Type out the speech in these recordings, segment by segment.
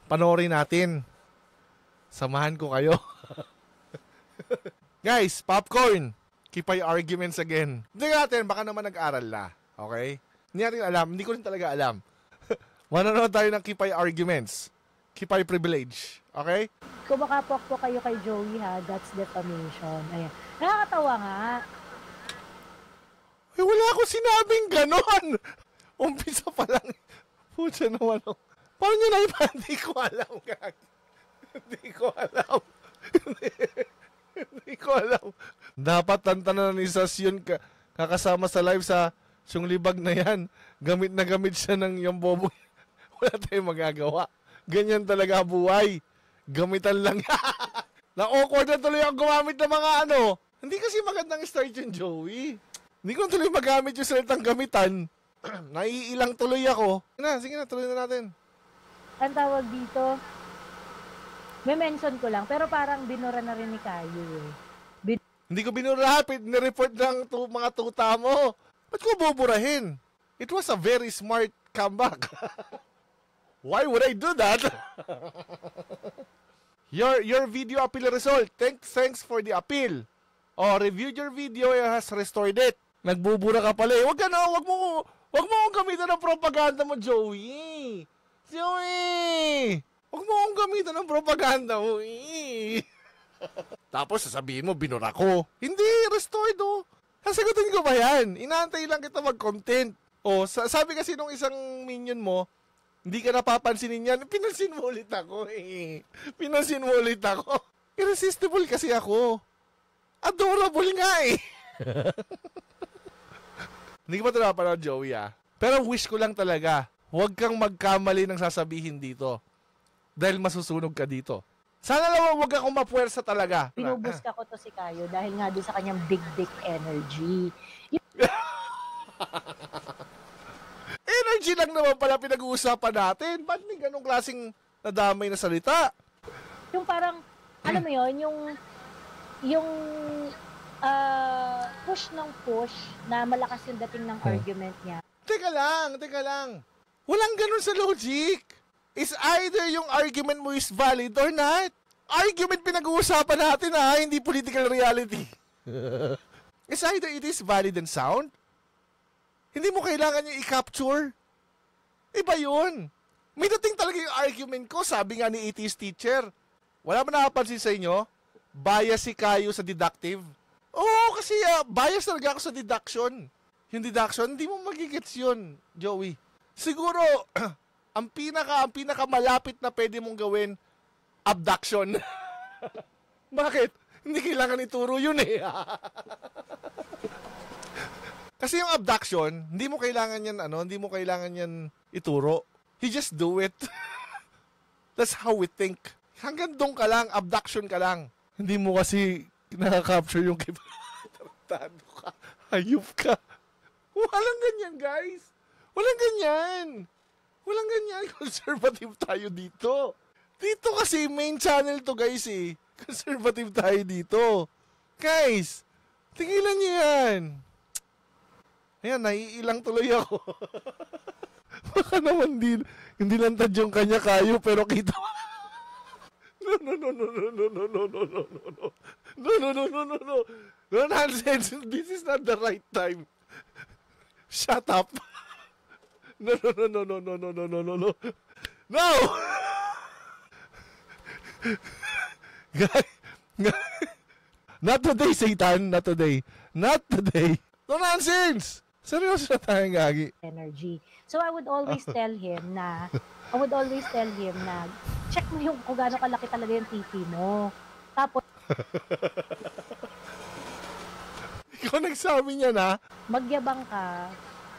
Panoorin natin. Samahan ko kayo. Guys, popcorn. Kipay arguments again. Hindi natin, baka naman nag-aral na. Okay? Hindi natin alam. Hindi ko rin talaga alam. Manonood tayo ng Kipay arguments. Kipay privilege. Okay? Kung makapok po kayo kay Joey ha, that's defamation. Ayan. Nakakatawa nga. Eh, wala akong sinabing ganon. Umpisa pa lang. Pucha naman ako. Paano nyo na iba? Hindi ko alam. Hindi ko alam. Hindi ko alam. Dapat tantanan ni Sas yun kakasama sa live sa siyong libag na yan. Gamit na gamit siya ng yung bobo. Wala tayong magagawa. Ganyan talaga buhay. Gamitan lang. Na-awkward na tuloy ang gumamit ng mga ano. Hindi kasi magandang start yung Joey. Hindi ko tuloy magamit yung salitang gamitan. Naiilang tuloy ako. Sige na, tuloy na natin. Ang tawag dito, may mention ko lang, pero parang binura na rin ni Kayo eh. Hindi ko binura, nireport ng mga tuta mo. Ba't ko buburahin? It was a very smart comeback. Why would I do that? Your video appeal result. Thanks for the appeal. Oh, reviewed your video, has restored it. Nagbubura ka pala eh. Wag mo akong gamitan ng propaganda mo, Joey. Joey! Huwag mo akong gamitan ng propaganda mo, eh. Tapos sasabihin mo, binura ko. Hindi, restored, oh. Sasagutin ko ba yan? Inaantay lang kita mag-content. Oh, sabi kasi nung isang minion mo, hindi ka napapansinin yan. Pinansin mo ulit ako, eh. Pinansin mo ulit ako. Irresistible kasi ako. Adorable nga, eh. Hindi ko pa ito napanood, Joey, ah. Pero wish ko lang talaga, huwag kang magkamali ng sasabihin dito. Dahil masusunog ka dito. Sana lang huwag akong mapuwersa talaga. Pinubuska ko to si Kayo dahil nga doon sa kanyang big dick energy. Energy lang naman pala pinag-uusapan natin. Ba't may ganong klaseng nadamay na salita? Yung parang, alam mo yun, yung push ng push na malakas yung dating ng argument niya. Teka lang. Walang ganun sa logic. It's either yung argument mo is valid or not. Argument pinag-uusapan natin ha, hindi political reality. It's either it is valid and sound. Hindi mo kailangan yung i-capture. Iba yun. May dating talaga yung argument ko, sabi nga ni ET's teacher. Wala ba nakapansin sa inyo? Bias si Kayo sa deductive. Oo, kasi bias talaga ako sa deduction. Yung deduction, hindi mo magigets yun, Joey. Siguro, ang pinaka malapit na pwede mong gawin, abduction. Bakit? Hindi kailangan ituro yun eh. Kasi yung abduction, hindi mo kailangan yan ituro. You just do it. That's how we think. Hanggang doon ka lang, abduction ka lang. Hindi mo kasi nakaka-capture yung tarantado ka. Hayop ka. Walang ganyan, guys. Walang ganyan. Conservative tayo dito. Dito kasi main channel to, guys eh. Conservative tayo dito. Guys, tingilan niyo yan. Ayan, naiilang tuloy ako. Baka naman hindi lang tadyong kanya Kayo, pero kita. No. No nonsense. This is not the right time. Shut up. No. No! Not today, Satan. Not today. No nonsense! Seryoso na tayong gagi. Energy. So I would always tell him na, check mo yung kung gaano kalaki talaga yung titi mo. Tapos, ikaw nagsabi niya na, magyabang ka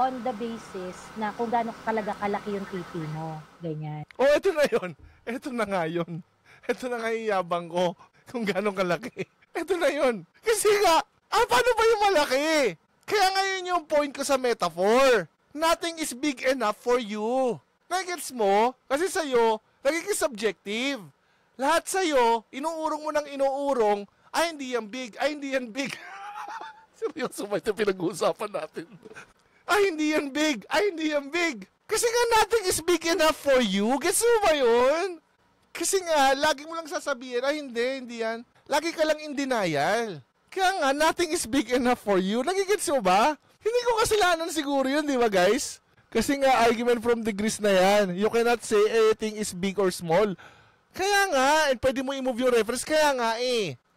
on the basis na kung gaano talaga kalaki yung titi mo. Ganyan. Oh, ito na yun. Ito na nga yung yabang ko kung gaano kalaki. Ito na yun. Kasi nga, paano ba yung malaki? Kaya ngayon yung point ko sa metaphor. Nothing is big enough for you. Nagets mo? Kasi sa'yo, nagiging subjective. Lahat sa'yo, inuurong mo ng inuurong, hindi yan big. Seryoso ba ito pinag-uusapan natin? Hindi yan big. Kasi nga nothing is big enough for you. Gets mo ba yun? Kasi nga, lagi mo lang sasabihin, hindi yan. Lagi ka lang in denial. Kaya nga, nothing is big enough for you. Nagigets mo ba? Hindi ko kasalanan siguro yun, di ba guys? Kasi nga, argument from degrees na yan. You cannot say anything is big or small. Kaya nga, pwede mo i-move yung reference. Kaya nga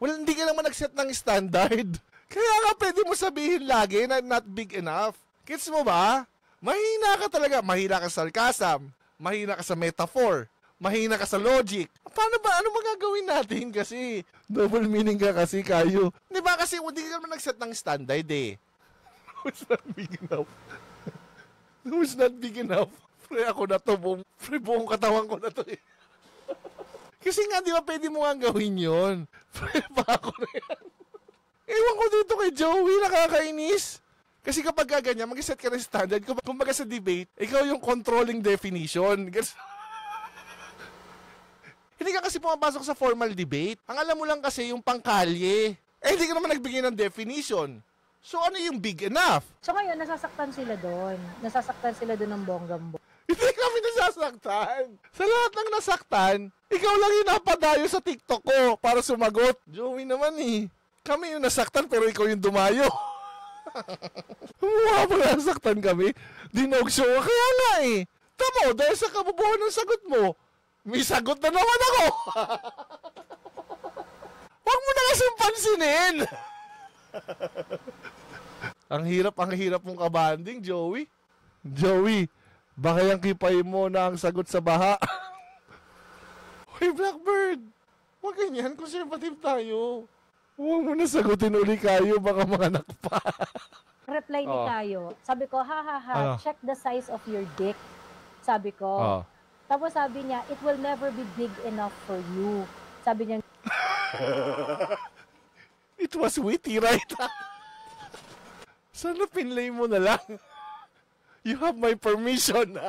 well, hindi ka naman nag-set ng standard. Kaya nga, pwede mo sabihin lagi na not big enough. Gets mo ba? Mahina ka talaga. Mahina ka sa sarcasm. Mahina ka sa metaphor. Mahina ka sa logic. Paano ba? Ano magagawin natin kasi? Double meaning ka kasi, Kayo. Di ba kasi hindi ka naman nag-set ng standard No, it's not big enough. No, it's not big enough. Pre, ako na to. Buong katawan ko na to Kasi nga, di ba pwede mo nga gawin yun? Pre, pa ako na yan. Ewan ko dito kay Joey, nakakainis. Kasi kapag ganyan, mag-set ka ng standard. Kumbaga sa debate, ikaw yung controlling definition. Hindi ka kasi pumapasok sa formal debate. Ang alam mo lang kasi yung pangkalye. Hindi ka naman nagbigay ng definition. So ano yung big enough? So ngayon, nasasaktan sila doon. Nasasaktan sila doon ng bonggang-bongga. Hindi kami nasasaktan. Sa lahat ng nasaktan, ikaw lang yung napadayo sa TikTok ko para sumagot. Joey naman Kami yung nasaktan pero ikaw yung dumayo. Mukha pa nasaktan kami. Dinogso ka kaya nga Tamo, dahil sa kabubuhan ng sagot mo, may sagot na naman ako. Huwag mo na kasing pansinin. Ang hirap mong kabanding, Joey. Joey, baka yung kipay mo na ang sagot sa baha. Hoy, Blackbird. Huwag ganyan, conservative tayo. Huwag mo na sagutin uli Kayo, baka mga nakpa. Reply ni Kayo, sabi ko, check the size of your dick. Sabi ko. Tapos sabi niya, it will never be big enough for you. Sabi niya, it was witty, right? Sana pinlay mo na lang. You have my permission.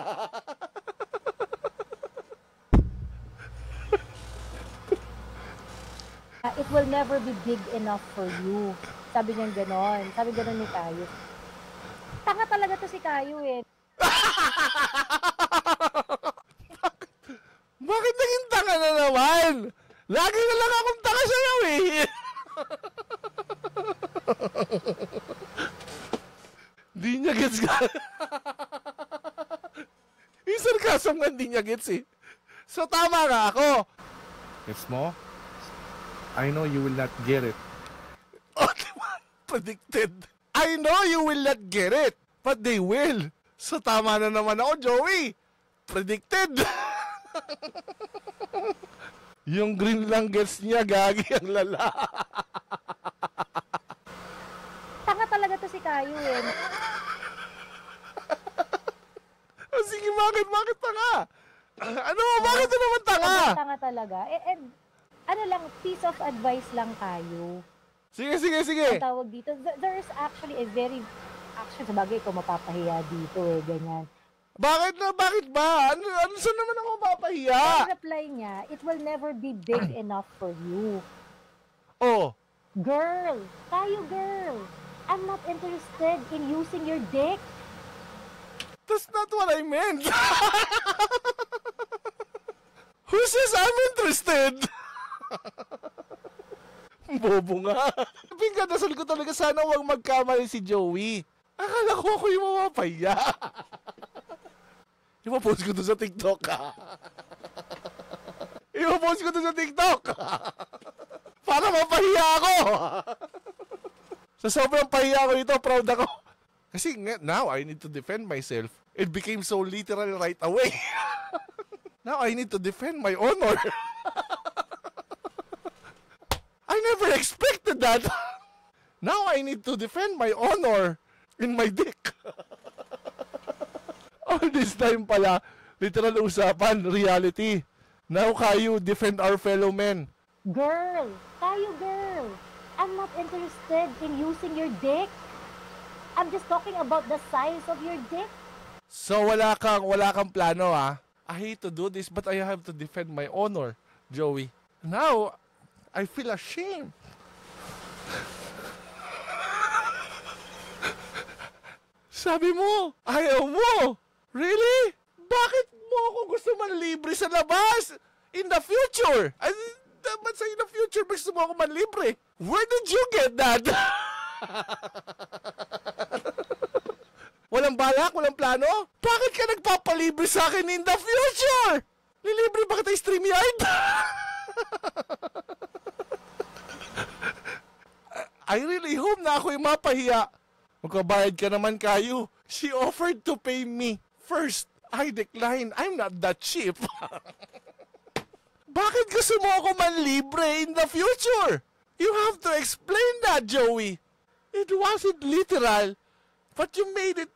it will never be big enough for you. Sabi niya ganon. Sabi ganon ni Kayo. Tanga talaga to si Kayo Bakit naging tanga na naman? Lagi na lang akong tanga sa'yo Di niya gets ka. Yung sarcasm nga di niya gets So tama nga ako. Gets mo? I know you will not get it. Oh, diba? Predicted. I know you will not get it. But they will. So tama na naman ako, Joey. Predicted. Yung green lang gets niya, gagi ang lala. Tanga talaga to si Kayo Sige, bakit tanga? Ano, bakit naman tanga? Tanga talaga. And ano lang, piece of advice lang Kayo. Sige. Ang tawag dito, there's actually a very, sabagay ko mapapahiya dito ganyan. Bakit ba? Ano saan naman ako mapapahiya? Ang reply niya, it will never be big enough for you. Oh. Girl, I'm not interested in using your dick. That's not what I meant. Who says I'm interested? Bobo nga. Pinagdasal ko talaga sana huwag magkamali si Joey. Akala ko ako yung mapapahiya. Ipapost ko to sa TikTok. Para mapahiya ako. Sa sobrang pahiya ko ito, proud ako. Kasi now I need to defend myself. It became so literal right away. Now I need to defend my honor. I never expected that. Now I need to defend my honor in my dick. All this time pala, literal usapan, reality. Now Kayo, defend our fellow men. Girl, I'm not interested in using your dick. I'm just talking about the size of your dick. So wala kang plano I hate to do this but I have to defend my honor, Joey. Now, I feel ashamed. Sabi mo, ayaw mo. Really? Bakit mo ako gusto manlibre sa labas? In the future! Dapat sa in the future, gusto mo ako manlibre. Where did you get that? Walang balak, walang plano? Bakit ka nagpapalibre sa akin in the future? Lilibre ba kita StreamYard? I really hope na ako yung mapahiya. Magkabayad ka naman kayo. She offered to pay me first. I declined. I'm not that cheap. Bakit gusto mo ako manlibre in the future? You have to explain that, Joey. It wasn't literal, but you made it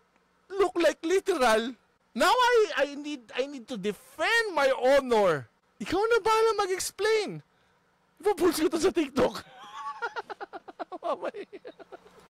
look like literal. Now I need to defend my honor. Ikaw na bahala mag-explain. Ipapuls ko to sa TikTok. Mamay.